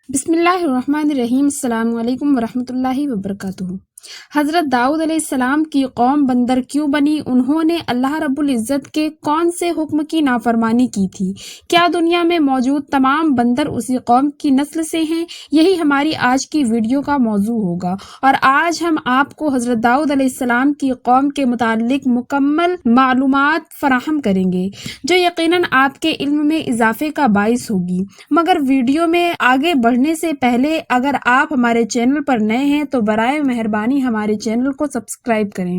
بسم اللہ الرحمن الرحیم۔ السلام علیکم ورحمۃ اللہ وبرکاتہ۔ حضرت داؤد علیہ السلام کی قوم بندر کیوں بنی؟ انہوں نے اللہ رب العزت کے کون سے حکم کی نافرمانی کی تھی؟ کیا دنیا میں موجود تمام بندر اسی قوم کی نسل سے ہیں؟ یہی ہماری آج کی ویڈیو کا موضوع ہوگا، اور آج ہم آپ کو حضرت داؤد علیہ السلام کی قوم کے متعلق مکمل معلومات فراہم کریں گے، جو یقیناً آپ کے علم میں اضافے کا باعث ہوگی۔ مگر ویڈیو میں آگے بڑھنے سے پہلے اگر آپ ہمارے چینل پر نئے ہیں تو برائے مہربانی ہمارے چینل کو سبسکرائب کریں،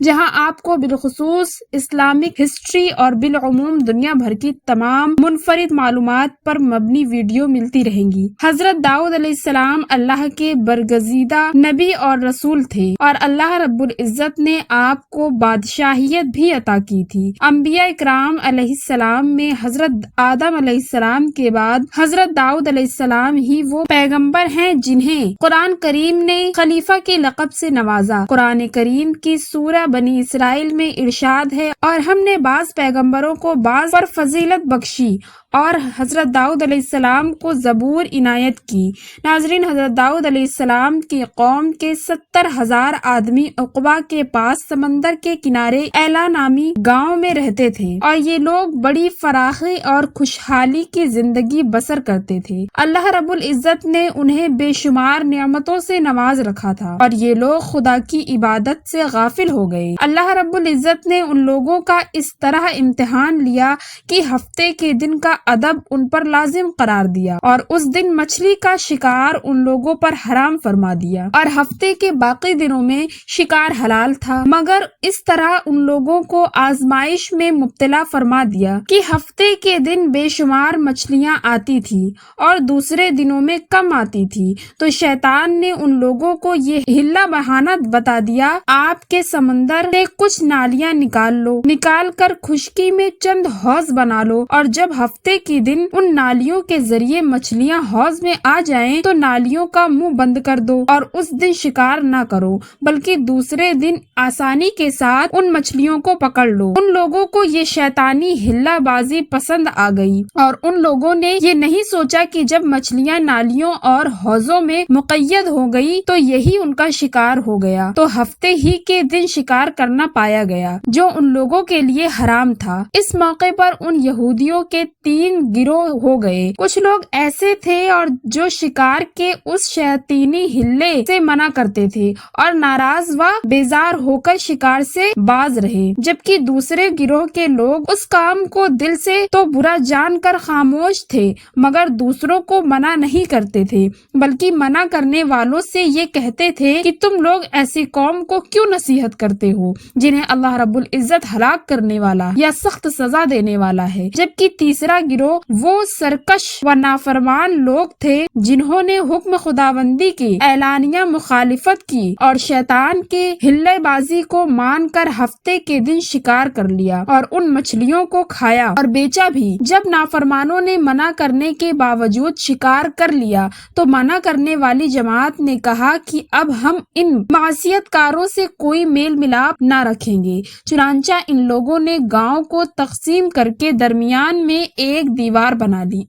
جہاں آپ کو بالخصوص اسلامک ہسٹری اور بالعموم دنیا بھر کی تمام منفرد معلومات پر مبنی ویڈیو ملتی رہیں گی۔ حضرت داؤد علیہ السلام اللہ کے برگزیدہ نبی اور رسول تھے، اور اللہ رب العزت نے آپ کو بادشاہیت بھی عطا کی تھی۔ انبیاء اکرام علیہ السلام میں حضرت آدم علیہ السلام کے بعد حضرت داؤد علیہ السلام ہی وہ پیغمبر ہیں جنہیں قرآن کریم نے خلیفہ کے لقب سے نوازا۔ قرآن کریم کی سورہ بنی اسرائیل میں ارشاد ہے، اور ہم نے بعض پیغمبروں کو بعض پر فضیلت بخشی اور حضرت داؤد علیہ السلام کو زبور عنایت کی۔ ناظرین، حضرت داؤد علیہ السلام کی قوم کے 70,000 آدمی عقبہ کے پاس سمندر کے کنارے ایلا نامی گاؤں میں رہتے تھے، اور یہ لوگ بڑی فراخی اور خوشحالی کی زندگی بسر کرتے تھے۔ اللہ رب العزت نے انہیں بے شمار نعمتوں سے نواز رکھا تھا، اور یہ لوگ خدا کی عبادت سے غافل ہو گئے۔ اللہ رب العزت نے ان لوگوں کا اس طرح امتحان لیا کہ ہفتے کے دن کا ادب ان پر لازم قرار دیا، اور اس دن مچھلی کا شکار ان لوگوں پر حرام فرما دیا، اور ہفتے کے باقی دنوں میں شکار حلال تھا۔ مگر اس طرح ان لوگوں کو آزمائش میں مبتلا فرما دیا کہ ہفتے کے دن بے شمار مچھلیاں آتی تھی اور دوسرے دنوں میں کم آتی تھی، تو شیطان نے ان لوگوں کو یہ ہلا بہانہ بتا دیا، آپ کے سمندر سے کچھ نالیاں نکال لو، نکال کر خشکی میں چند حوض بنا لو، اور جب ہفتے کے دن ان نالیوں کے ذریعے مچھلیاں حوض میں آ جائیں تو نالیوں کا منہ بند کر دو، اور اس دن شکار نہ کرو بلکہ دوسرے دن آسانی کے ساتھ ان مچھلیوں کو پکڑ لو۔ ان لوگوں کو یہ شیطانی ہلا بازی پسند آ گئی، اور ان لوگوں نے یہ نہیں سوچا کہ جب مچھلیاں نالیوں اور حوضوں میں مقید ہو گئی تو یہی ان کا شکار ہو گیا، تو ہفتے ہی کے دن شکار کرنا پایا گیا جو ان لوگوں کے لیے حرام تھا۔ اس موقع پر ان یہودیوں کے 3 گروہ ہو گئے۔ کچھ لوگ ایسے تھے اور جو شکار کے اس شیطانی ہلے سے منع کرتے تھے اور ناراض و بیزار ہو کر شکار سے باز رہے، جبکہ دوسرے گروہ کے لوگ اس کام کو دل سے تو برا جان کر خاموش تھے، مگر دوسروں کو منع نہیں کرتے تھے، بلکہ منع کرنے والوں سے یہ کہتے تھے کہ تم لوگ ایسی قوم کو کیوں نصیحت کرتے ہو جنہیں اللہ رب العزت ہلاک کرنے والا یا سخت سزا دینے والا ہے۔ جبکہ تیسرا گروہ وہ سرکش و نافرمان لوگ تھے جنہوں نے حکم خداوندی کی اعلانیہ مخالفت کی اور شیطان کے ہلے بازی کو مان کر ہفتے کے دن شکار کر لیا اور ان مچھلیوں کو کھایا اور بیچا بھی۔ جب نافرمانوں نے منع کرنے کے باوجود شکار کر لیا تو منع کرنے والی جماعت نے کہا کہ اب ہم ان معصیت کاروں سے کوئی میل ملاپ نہ رکھیں گے۔ چنانچہ ان لوگوں نے گاؤں کو تقسیم کر کے درمیان میں ایک دیوار بنا لی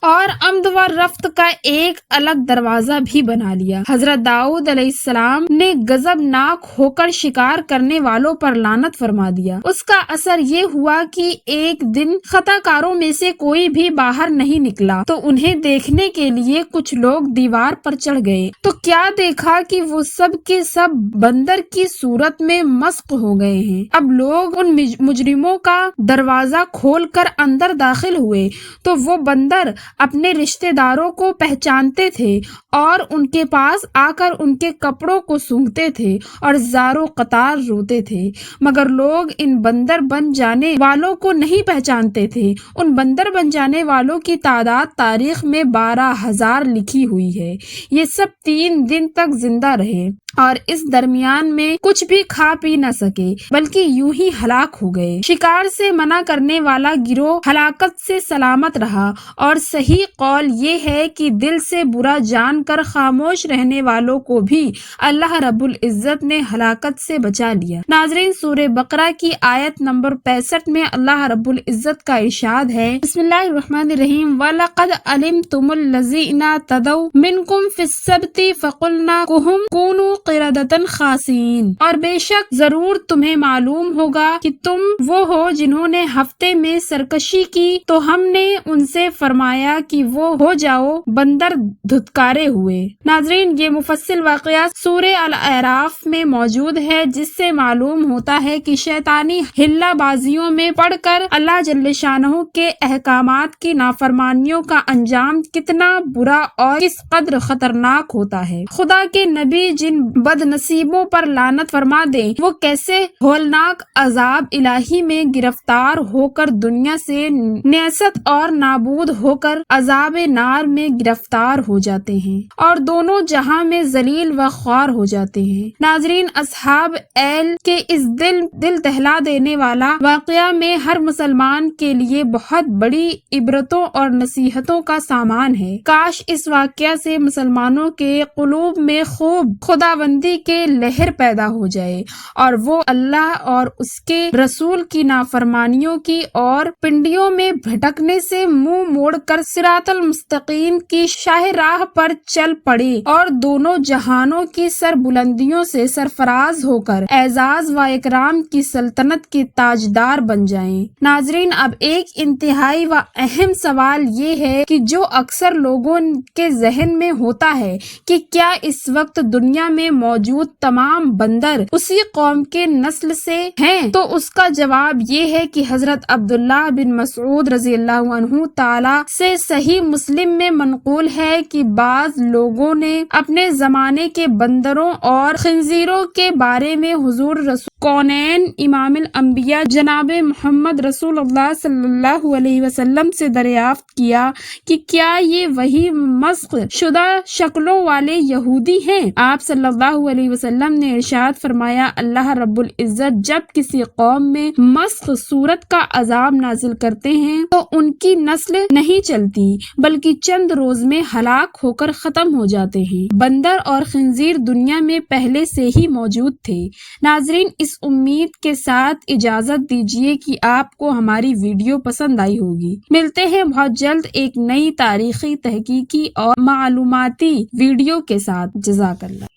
اور آمد و رفت کا ایک الگ دروازہ بھی بنا لیا۔ حضرت داؤد علیہ السلام نے غضب ناک ہو کر شکار کرنے والوں پر لعنت فرما دیا۔ اس کا اثر یہ ہوا کہ ایک دن خطا کاروں میں سے کوئی بھی باہر نہیں نکلا، تو انہیں دیکھنے کے لیے کچھ لوگ دیوار پر چڑھ گئے، تو کیا دیکھا کہ وہ سب کے سب بندر کی صورت میں مسخ ہو گئے ہیں۔ اب لوگ ان مجرموں کا دروازہ کھول کر اندر داخل ہوئے تو وہ بندر اپنے رشتہ داروں کو پہچانتے تھے اور ان کے پاس آ کر ان کے کپڑوں کو سونگھتے تھے اور زارو قطار روتے تھے، مگر لوگ ان بندر بن جانے والوں کو نہیں پہچانتے تھے۔ ان بندر بن جانے والوں کی تعداد تاریخ میں 12,000 لکھی ہوئی ہے۔ یہ سب 3 دن تک زندہ رہے۔ اور اس درمیان میں کچھ بھی کھا پی نہ سکے بلکہ یوں ہی ہلاک ہو گئے۔ شکار سے منع کرنے والا گروہ ہلاکت سے سلامت رہا، اور صحیح قول یہ ہے کہ دل سے برا جان کر خاموش رہنے والوں کو بھی اللہ رب العزت نے ہلاکت سے بچا لیا۔ ناظرین، سورہ بقرہ کی آیت نمبر 65 میں اللہ رب العزت کا ارشاد ہے، بسم اللہ الرحمن الرحیم، وَلَقَدْ عَلِمْتُمُ الَّذِينَ اعْتَدَوْا مِنْكُمْ فِي السَّبْتِ فَقُلْنَا لَهُمْ كُونُوا قِرَدَةً خَاسِئِينَ۔ اور بے شک ضرور تمہیں معلوم ہوگا کہ تم وہ ہو جنہوں نے ہفتے میں سرکشی کی، تو ہم نے ان سے فرمایا کہ وہ ہو جاؤ بندر دھتکارے ہوئے۔ ناظرین، یہ مفصل واقعہ سورہ الاعراف میں موجود ہے، جس سے معلوم ہوتا ہے کہ شیطانی ہلہ بازیوں میں پڑھ کر اللہ جل شانہ کے احکامات کی نافرمانیوں کا انجام کتنا برا اور کس قدر خطرناک ہوتا ہے۔ خدا کے نبی جن بد نصیبوں پر لعنت فرما دے، وہ کیسے ہولناک عذاب الہی میں گرفتار ہو کر دنیا سے نیست اور نابود ہو کر عذاب نار میں گرفتار ہو جاتے ہیں اور دونوں جہاں میں ذلیل و خوار ہو جاتے ہیں۔ ناظرین، اصحاب ایل کے اس دل دہلا دینے والا واقعہ میں ہر مسلمان کے لیے بہت بڑی عبرتوں اور نصیحتوں کا سامان ہے۔ کاش اس واقعہ سے مسلمانوں کے قلوب میں خوب خداوندی کے لہر پیدا ہو جائے اور وہ اللہ اور اس کے رسول کی نافرمانیوں کی اور پنڈیوں میں بھٹکنے سے منہ موڑ کر صراط المستقیم کی شاہ راہ پر چل پڑے اور دونوں جہانوں کی سر بلندیوں سے سرفراز ہو کر اعزاز و اکرام کی سلطنت کے تاجدار بن جائیں۔ ناظرین، اب ایک انتہائی و اہم سوال یہ ہے کہ جو اکثر لوگوں کے ذہن میں ہوتا ہے کہ کیا اس وقت دنیا میں موجود تمام بندر اسی قوم کے نسل سے ہیں؟ تو اس کا جواب یہ ہے کہ حضرت عبداللہ بن مسعود رضی اللہ عنہ تعالی سے صحیح مسلم میں منقول ہے کہ بعض لوگوں نے اپنے زمانے کے بندروں اور خنزیروں کے بارے میں حضور رسول کونین امام الانبیاء جناب محمد رسول اللہ صلی اللہ علیہ وسلم سے دریافت کیا کہ کیا یہ وہی مسخ شدہ شکلوں والے یہودی ہیں؟ آپ صلی اللہ علیہ وسلم نے ارشاد فرمایا، اللہ رب العزت جب کسی قوم میں مسخ صورت کا عذاب نازل کرتے ہیں تو ان کی نسل نہیں چلتی بلکہ چند روز میں ہلاک ہو کر ختم ہو جاتے ہیں۔ بندر اور خنزیر دنیا میں پہلے سے ہی موجود تھے۔ ناظرین، اس امید کے ساتھ اجازت دیجیے کہ آپ کو ہماری ویڈیو پسند آئی ہوگی۔ ملتے ہیں بہت جلد ایک نئی تاریخی، تحقیقی اور معلوماتی ویڈیو کے ساتھ۔ جزاک اللہ۔